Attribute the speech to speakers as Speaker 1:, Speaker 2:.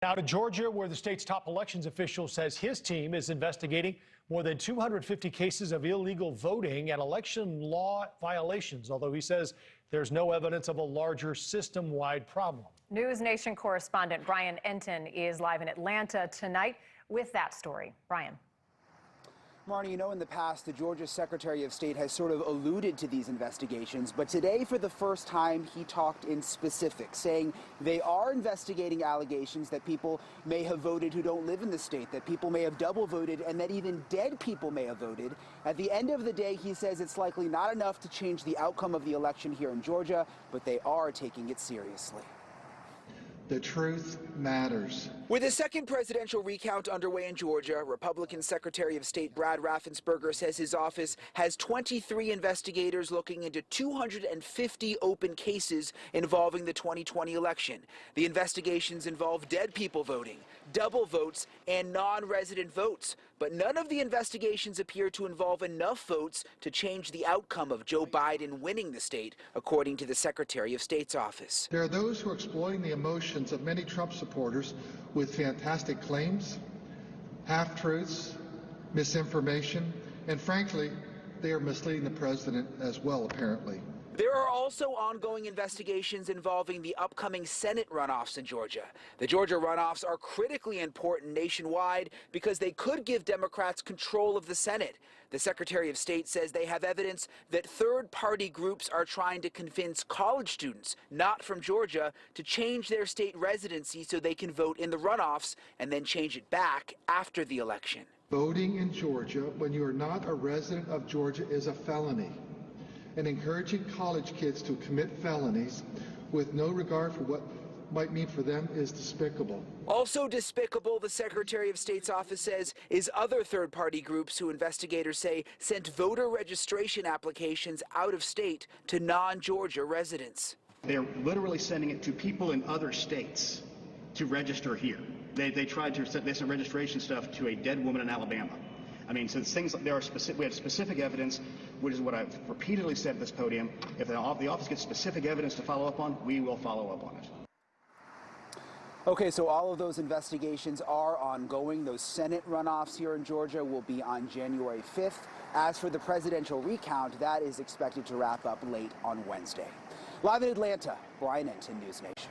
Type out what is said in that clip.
Speaker 1: Now to Georgia, where the state's top elections official says his team is investigating more than 250 cases of illegal voting and election law violations, although he says there's no evidence of a larger system-wide problem.
Speaker 2: NewsNation correspondent Brian Enton is live in Atlanta tonight with that story. Brian.
Speaker 3: Marnie, you know, in the past, the Georgia Secretary of State has sort of alluded to these investigations, but today, for the first time, he talked in specifics, saying they are investigating allegations that people may have voted who don't live in the state, that people may have double voted, and that even dead people may have voted. At the end of the day, he says it's likely not enough to change the outcome of the election here in Georgia, but they are taking it seriously.
Speaker 4: The truth matters.
Speaker 3: With a second presidential recount underway in Georgia, Republican Secretary of State Brad Raffensperger says his office has 23 investigators looking into 250 open cases involving the 2020 election. The investigations involve dead people voting, double votes, and non-resident votes. But none of the investigations appear to involve enough votes to change the outcome of Joe Biden winning the state, according to the Secretary of State's office.
Speaker 4: There are those who are exploiting the emotions of many Trump supporters with fantastic claims, half-truths, misinformation, and frankly, they are misleading the president as well, apparently.
Speaker 3: There are also ongoing investigations involving the upcoming Senate runoffs in Georgia. The Georgia runoffs are critically important nationwide because they could give Democrats control of the Senate. The Secretary of State says they have evidence that third-party groups are trying to convince college students, not from Georgia, to change their state residency so they can vote in the runoffs and then change it back after the election.
Speaker 4: Voting in Georgia when you are not a resident of Georgia is a felony. And encouraging college kids to commit felonies with no regard for what might mean for them is despicable.
Speaker 3: Also despicable, the Secretary of State's office says, is other third-party groups who investigators say sent voter registration applications out of state to non-Georgia residents.
Speaker 5: They're literally sending it to people in other states to register here. They tried to send registration stuff to a dead woman in Alabama. I mean, so things we have specific evidence, which is what I've repeatedly said at this podium. If the office gets specific evidence to follow up on, we will follow up on it.
Speaker 3: Okay, so all of those investigations are ongoing. Those Senate runoffs here in Georgia will be on January 5th. As for the presidential recount, that is expected to wrap up late on Wednesday. Live in Atlanta, Brian Enton, NewsNation.